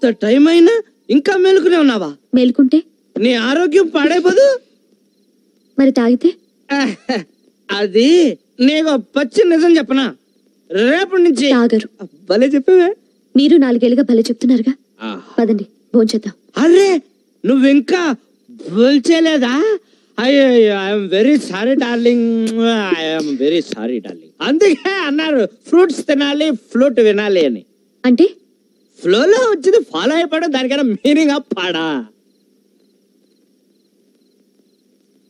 ఇంత టైం అయినా ఇంకా మేలుకునే ఉన్నావా? మేలుకుంటే నీ ఆరోగ్యం పాడైపోదు. మరి తాగితే? అది నీకు పచ్చి నిజం చెప్పనా, రేపటి నుంచి తాగరు. భలే చెప్పావే. మీరు 4 ఏళ్ళుగా భలే చెప్తున్నారుగా. పదండి భోంచేద్దాం. అరే నువ్వు ఇంకా భోంచేలేదా? అయ్యో I'm very sorry darling, I'm very sorry darling. అందుకే అన్నారు ఫ్రూట్స్ తినాలి ఫ్లూట్ వినాలి అని. అంటే ఫ్లోలో వచ్చింది ఫాలో అయిపోవడం, దానికైనా మీనింగ్ పాడా.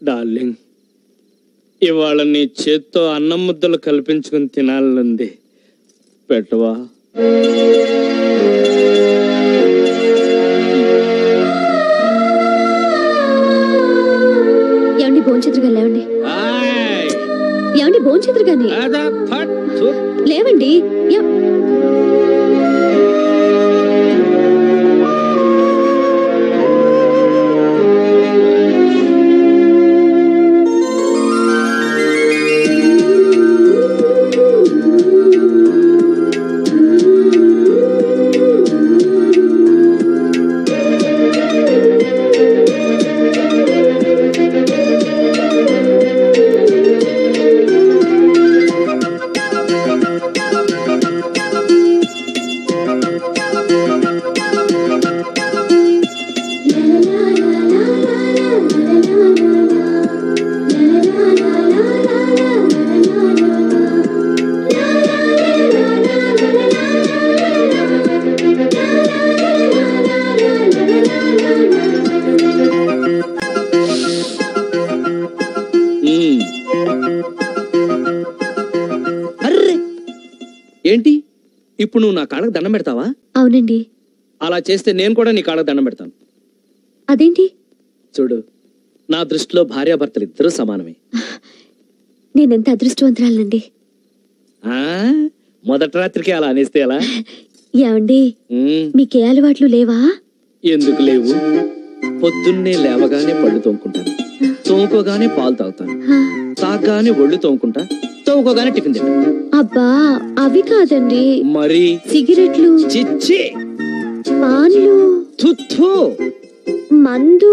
డార్లింగ్ ఇవాళ నీ చేత్తో అన్నం ముద్దలు కల్పించుకుని తినాలనుంది, పెట్టవా? ఏమండి భోంచేతురుగా లేవండి. ఏమండి భోంచేతురుగాని లేవండి. ఏంటి ఇప్పుడు నువ్వు నా కాళ్ళకు దండం పెడతావా? అవునండి. అలా చేస్తే నేను కూడా నీ కాళ్ళకు దండం పెడతాను. అదేంటి? చూడు, నా దృష్టిలో భార్యాభర్తలు ఇద్దరూ సమానమే. నేనెంత అదృష్టవంతురాలండి. మొదటి రాత్రికి అలా అనేస్తే ఎలా? ఏమండి మీకే అలవాట్లు లేవా? ఎందుకు లేవు? పొద్దున్నే లేవగానే పళ్ళు తోముకుంటాను, తోముకోగానే పాలు తాగుతాను, తాగగానే ఒళ్ళు తోముకుంటా, తోముకోగానే టిఫిన్ తింటాను. అబ్బా అవి కాదండి. మరి సిగరెట్లు, చిచ్చి, పాన్లు, తుత్తు, మందు.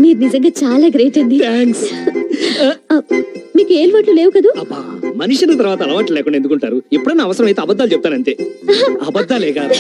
మీరు నిజంగా చాలా గ్రేట్ అండి. థాంక్స్. మీకు ఏ అలవాట్లు లేవు కదా? మనిషిని తర్వాత అలవాట్లు లేకుండా ఎందుకుంటారు? ఎప్పుడైనా అవసరం అయితే అబద్ధాలు చెప్తానంతే. అబద్ధాలే కాదు.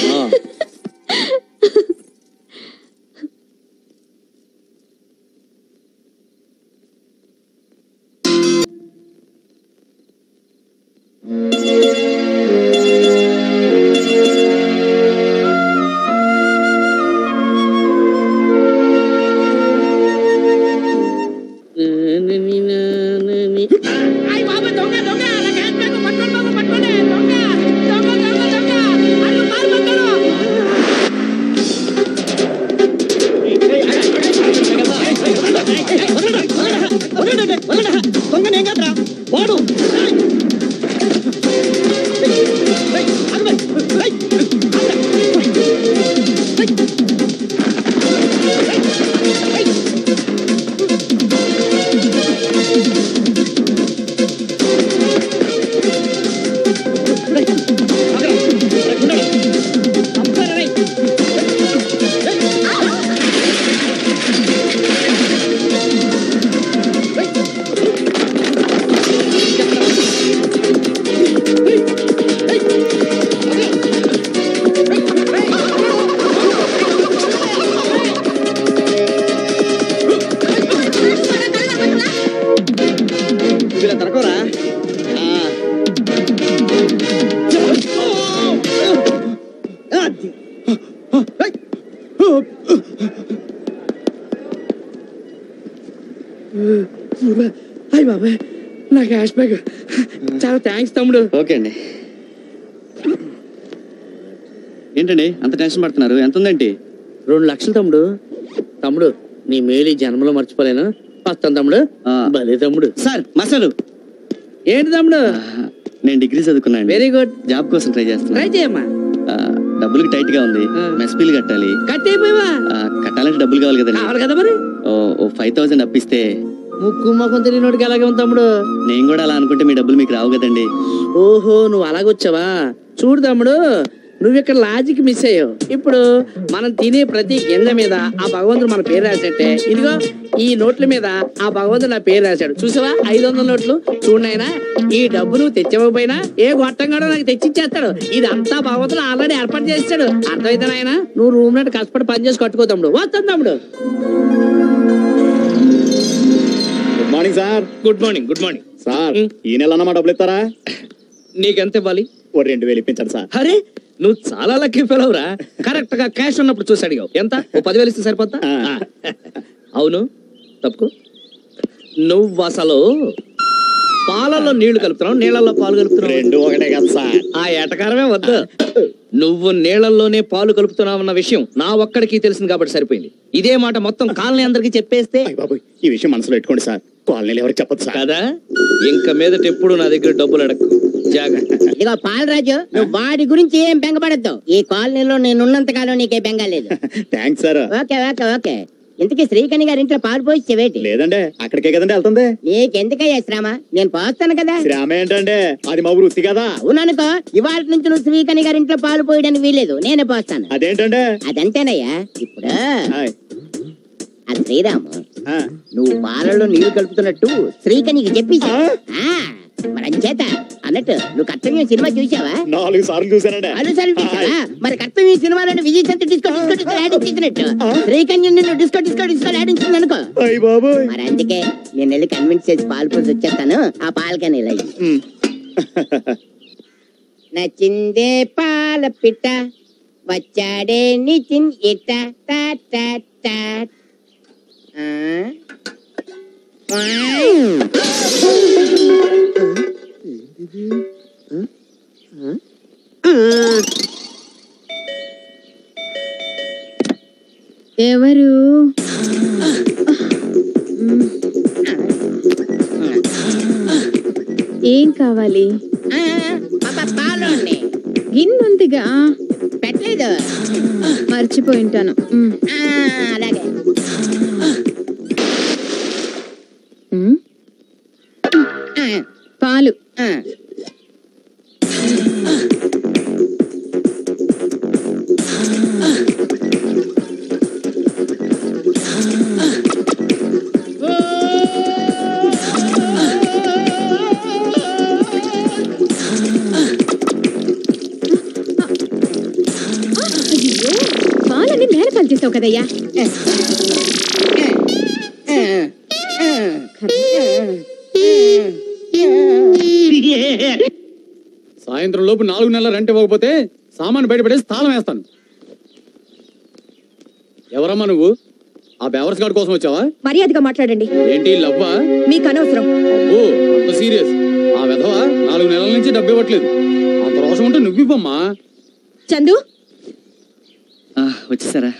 నా క్యాష్ బ్యాగ్. చాలా థ్యాంక్స్ తమ్ముడు. ఓకే అండి. ఏంటండి అంత టెన్షన్ పడుతున్నారు? ఎంత ఉందేంటి? 2 లక్షలు తమ్ముడు. తమ్ముడు నీ మేలు జన్మలో మర్చిపోలేను. వస్తాను తమ్ముడు. భలే తమ్ముడు. సార్ మసాలు ఏంటి తమ్ముడు? నేను డిగ్రీ చదువుకున్నాను. Very good. జాబ్ కోసం ట్రై చేస్తున్నా. ట్రై చేయమ్మా. డబ్బులకి టైట్ గా ఉంది. మెస్ బిల్ కట్టాలి. కట్టి అయిపోయావా? కట్టాలంటే డబ్బులు కావాలి కదండి. కావాలి కదా మరి. 5000 అప్పిస్తే. ముక్కు మొఖం తెలియనోడికి అలాగే ఉంది తమ్ముడు. నేను కూడా అలా అనుకుంటే మీ డబ్బులు మీకు రావు కదండి. ఓహో నువ్వు అలాగొచ్చావా? చూడు తమ్ముడు, నువ్వు ఇక్కడ లాజిక్ మిస్ అయ్యావు. ఇప్పుడు మనం తినే ప్రతి గింజ మీద ఆ భగవంతుడు మన పేరు రాసేట్టే. ఇదిగో ఈ నోట్ల మీద ఆ భగవంతుడు నా పేరు రాశాడు. చూసావా 500 నోట్లు చూడనైనా. ఈ డబ్బు నువ్వు తెచ్చకపోయినా ఏ గొట్టంగాడో నాకు తెచ్చిచ్చేస్తాడు. ఇదంతా భగవంతుడు ఆల్రెడీ ఏర్పాటు చేస్తాడు. అర్థమైతే నాయన నువ్వు రూమ్ నట్టు కష్టపడి పని చేసి కట్టుకో తమ్ముడు. వస్తాను తమ్ముడు. Good morning sir. Good morning. Good morning sir ఈ నెల అన్నమాట డబ్బులు ఇస్తారా? నీకెంత ఇవ్వాలి? ఓ 2000 ఇప్పించండి సార్. అరే నువ్వు చాలా లక్కీ ఫెలవురా. కరెక్ట్ గా క్యాష్ ఉన్నప్పుడు చూసి అడిగావు. ఎంత? ఓ 10,000 ఇస్తే సరిపోతా? అవును తప్పుకో. నువ్వు అసలు పాలలో నీళ్లు కలుపుతున్నావు, నీళ్ళల్లో పాలు కలుపుతున్నావు. రెండు ఒకటే కదా సార్. ఆ ఎటకారమే వద్దు. నువ్వు నీళ్లలోనే పాలు కలుపుతున్నావు అన్న విషయం నా ఒక్కడికి తెలిసింది కాబట్టి సరిపోయింది. ఇదే మాట మొత్తం కాలనీ అందరికి చెప్పేస్తే. బాబు ఈ విషయం మనసులో పెట్టుకోండి సార్. కాలనీలు ఎవరికి చెప్పదు సార్. కదా ఇంక మీదట ఎప్పుడు నా దగ్గర డబ్బులు అడక్కు. జాగ్రత్త. ఇదిగో పాలరాజు, నువ్వు వాడి గురించి ఏం బెంగపడద్దు. ఈ కాలనీలో నేనున్నంత కాలం నీకే బెంగ లేదు. Thanks sir. Okay okay okay. ఇంతకీ శ్రీకణి గారి ఇంట్లో పాలు పోయిచ్చేవేటి? లేదండి అక్కడికే కదండి వెళ్తుంది. నీకెందుకయ్యా శ్రమ? నేను పోస్తాను కదా. శ్రామ ఏంటండి, అది మా వృత్తి కదా. అవుననుకో, ఇవాళ నుంచి నువ్వు శ్రీకణి గారి ఇంట్లో పాలు పోయడానికి వీలేదు, నేనే పోస్తాను. అదేంటండి? అదంతేనయ్యా. ఇప్పుడు హాయ్. అది శ్రీరాము, ఆ, నువ్వు పాలలో నీళ్లు కలుపుతున్నట్టు శ్రీకణికి చెప్పేసి మరి చేత అన్నట్టు నువ్వు కర్తవ్యం సినిమా చూసావా? 4 సార్లు చూసానండి. అలుసార్లు చూసావా? మరి కర్తవ్యం సినిమాలో విజయ్ శాంతి డిస్కో డిస్కో డిస్కో ఆడించినట్టు శ్రీకన్య నిన్ను డిస్కో డిస్కో డిస్కో ఆడించింది అనుకో. అయ్య బాబోయ్. మరి అందుకే నేను వెళ్ళి కన్విన్స్ చేసి పాలు పోసి వచ్చేస్తాను. ఆ పాలకని ఇలా ఇయ్యి. నచ్చిందే పాల పిట్ట వచ్చాడే నితిన్ ఇట్ట టా టా టా. ఎవరు? ఏం కావాలి? పాలు గిన్నుందిగా పెట్టలేదు, మర్చిపోయి ఉంటాను. అలాగే. పాలు. పాలన్నీ నేల పాలు చేసావు కదయ్యా. సాయంత్రం లోపు 4 నెలల రెంట్ ఇవ్వకపోతే సామాను బయటపడేసి తాళం వేస్తాను. ఎవరమ్మా నువ్వు? ఆ బేవర్స్ గార్డ్ కోసం వచ్చావా? మర్యాదగా మాట్లాడండి. ఏంటి లవ్వా? మీకు అనవసరం. అబ్బో అంత సీరియస్? ఆ విధవ 4 నెలల నుంచి డబ్బు ఇవ్వట్లేదు. అంత రోషం ఉంటే నువ్వు ఇవ్వమ్మా. చందు వచ్చేసారా?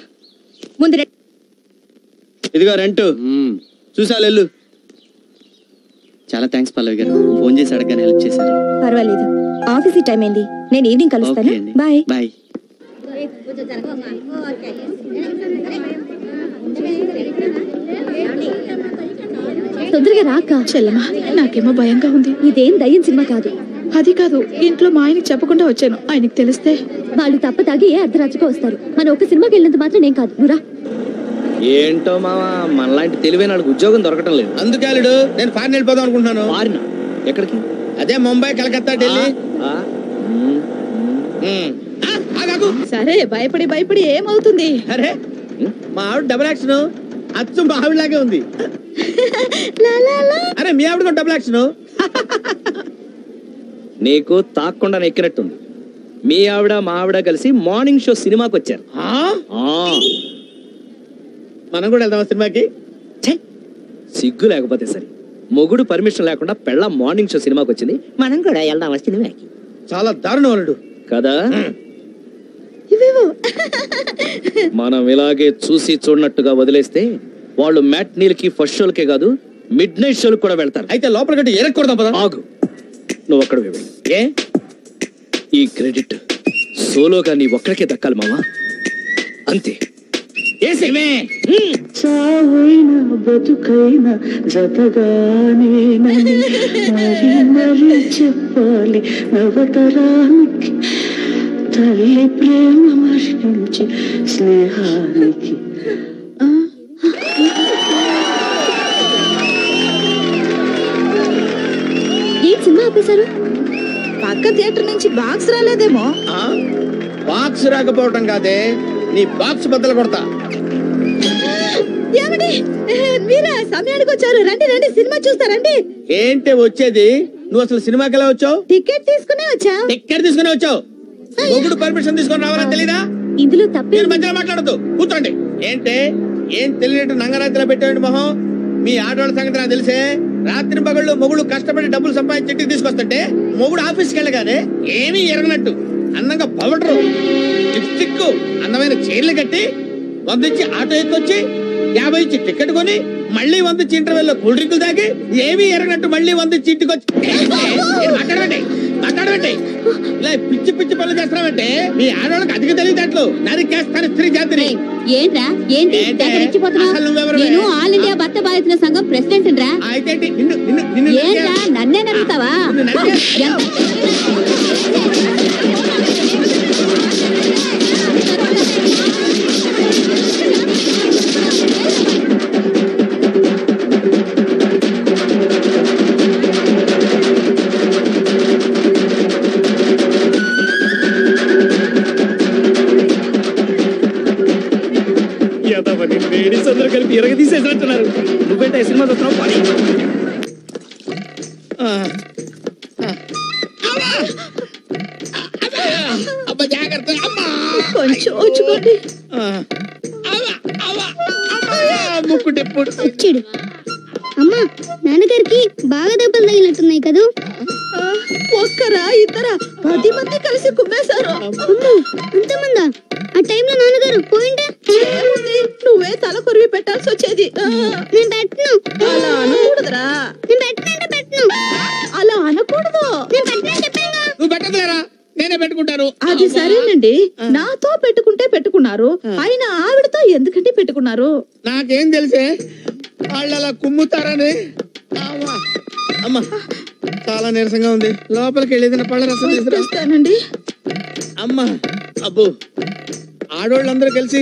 ముందు ఇదిగో రెంట్ చూసా వెళ్ళు. చాలా థ్యాంక్స్ పల్లవి గారు, ఫోన్ చేసి అడగగానే హెల్ప్ చేశారు. పర్వాలేదు, ఆఫీస్ టైం అయింది, నేను ఈవినింగ్ కలుస్తాను. Bye bye. తొందరగా రాక. చెల్లమా, నాకేమో భయంగా ఉంది. ఇదేం దయ్యం సినిమా కాదు. అది కాదు, ఇంట్లో మా ఆయనకి చెప్పకుండా వచ్చాను. ఆయనకి తెలిస్తే వాళ్ళు తప్ప తాగి ఏ అర్ధరాత్రికి వస్తారు. మన ఒక సినిమాకి వెళ్ళినంత మాత్రం నేను కాదు. నువ్వురా. ఏంటో మావా మనలాంటి తెలివైన వాళ్ళకి ఉద్యోగం దొరకటం లేదు. అందుకే అల్లుడు నేను ఫారెన్ వెళ్ళిపోదాం అనుకుంటున్నాను. ఫారిన్ ఎక్కడికి? అదే ముంబై, కలకత్తా, ఢిల్లీ. సరే, భయపడి భయపడి ఏమవుతుంది? అరే మా ఆవిడ డబుల్ యాక్షన్ అచ్చు మా ఆవిడలాగే ఉంది. అరే మీ ఆవిడ డబుల్ యాక్షన్. నీకు తాక్కుండా ఎక్కినట్టుంది. మీ ఆవిడ మా ఆవిడ కలిసి మార్నింగ్ షో సినిమాకి వచ్చారు. మనం కూడా వెళ్దాం సినిమాకి. సిగ్గు లేకపోతే సరే, మొగుడు పర్మిషన్ లేకుండా పెళ్ళ మార్నింగ్ షో సినిమాకి వచ్చింది. మనం కూడా వెళ్దాం సినిమాకి. చాలా దారుణం అల్లుడు కదా. మనం ఇలాగే చూసి చూడనట్టుగా వదిలేస్తే వాళ్ళు మ్యాట్నీలకి ఫస్ట్ షోలకే కాదు మిడ్ నైట్ షోలకు కూడా వెళ్తారు. అయితే లోపల గట్టి ఎరక్కూడదాం పద. ఆగు, నువ్వు అక్కడ వెళ్ళు. ఏ ఈ క్రెడిట్ సోలోగా నీ ఒక్కడికే దక్కాలి మామా, అంతే. చావైనా బతుకైనా జతగానే మరి మరి చెప్పాలి నవతరానికి. తల్లి ప్రేమ వర్షించి స్నేహానికి ఏ సినిమా ఆపేశారు? పక్క థియేటర్ నుంచి బాక్స్ రాలేదేమో. బాక్స్ రాకపోవటం కాదే, నీ బాక్స్ బద్దలు కొడతా. ఏమండి మీరా సమయానికి వచ్చారు? రండి రండి, సినిమా చూస్తారండి. ఏంటి వచ్చేది? నువ్వు అసలు సినిమాకి ఎలా వచ్చావు? టికెట్ తీసుకునే వచ్చా. టికెట్ తీసుకుని వచ్చావు? మొగుడు పర్మిషన్ తీసుకొని రావాలని తెలీదా? ఇందులో తప్పే మీరు మధ్యలో మాట్లాడద్దు, కూర్చోండి. ఏంటి ఏం తెలియనట్టు నంగరాత్రిలో పెట్టేయండి మొహం. మీ ఆడవాళ్ళ సంగతి నాకు తెలిసే. రాత్రి పగళ్ళు మొగుడు కష్టపడి డబ్బులు సంపాదించి ఇంటికి తీసుకొస్తుంటే మొగుడు ఆఫీస్కి వెళ్ళగానే ఏమీ ఎరగనట్టు అందంగా పవడరు లిప్స్టిక్ అందమైన చీరలు కట్టి 100 ఇచ్చి ఆటో ఎక్కొచ్చి 50 ఇచ్చి టికెట్ కొని మళ్ళీ 100 ఇచ్చి ఇంటర్వెల్ లో కూల్ డ్రింకులు తాగి ఏమీ ఎరగనట్టు మళ్ళీ 100 ఇచ్చి ఇంటికి వచ్చి మాట్లాడబెట్టి మాట్లాడబెట్టి ఇలా పిచ్చి పిచ్చి పనులు చేస్తామంటే మీ ఆడవాళ్ళకి అధిక తెలియదట్లు నరికేస్తాను స్త్రీ జాతిని. ఏంట్రా? ఏంటి ఏంటే? తెగరెచ్చిపోతున్నావ్? అసలు నువ్వెవరివే? నేను ఆల్ ఇండియా భర్త బాధితుల సంఘం ప్రెసిడెంట్ రా. అయితే నిన్ను నిన్ను నిన్ను ఏంట్రా నన్నే నడుగుతావా? నిన్ను నరికే- లేడీస్ అందరూ కలిపి ఎరగ తీసేసినట్టున్నారు. నువ్వేంటే సినిమా చూస్తున్నావు? పని. అబ్బా జాగ్రత్త. అమ్మా కొంచెం వచ్చుకోండి. ముక్కు టెప్పుడు. చూడు అమ్మా, నాన్నగారికి బాగా దెబ్బలు తగిలినట్టున్నాయి కదూ. ఒక్కరా ఇద్దరా 10 మంది కలిసి కుమ్మేశారు. అంతమందా? ఆ టైంలో నాన్నగారు పోయింటే ఏముంది, నువ్వే తల కొరివి పెట్టాల్సి వచ్చేది. నేను పెట్టను. అలా అనకూడదురా. నేను పెట్టనంటే పెట్టను. అలా అనకూడదు. నేను పెట్టనని చెప్పానుగా. నువ్వు పెట్టదులేరా, నేనే పెట్టుకుంటాను. అది సరేనండి, నాతో పెట్టుకుంటే పెట్టుకున్నారు, ఆయన ఆవిడతో ఎందుకంటే పెట్టుకున్నారు? నాకేం తెలిసే వాళ్ళు అలా కుమ్ముతారని. అమ్మా అమ్మా చాలా నీరసంగా ఉంది, లోపలికి వెళ్ళేది పళ్ళ రసం తీసుకురా. తెస్తానండి. అమ్మా అబ్బో, ఆడోళ్ళందరూ కలిసి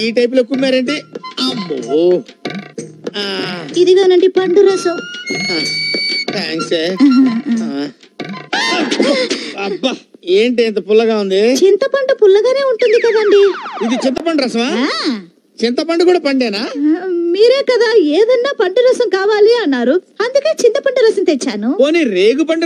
ఈ టైప్ లో కుమ్మారేంటి? అమ్మో ఇదిగోనండి పండు రసం. థ్యాంక్స్. అబ్బా ఏంటి ఇంత పుల్లగా ఉంది? చింతపండు పుల్లగానే ఉంటుంది కదండి. ఇది చింతపండు రసమా? చింతపండు కూడా పండేనా? మీరే కదా ఏదన్నా పండు రసం కావాలి అన్నారు, అందుకే చింతపండు రసం తెచ్చాను. పోనీ రేగు పండు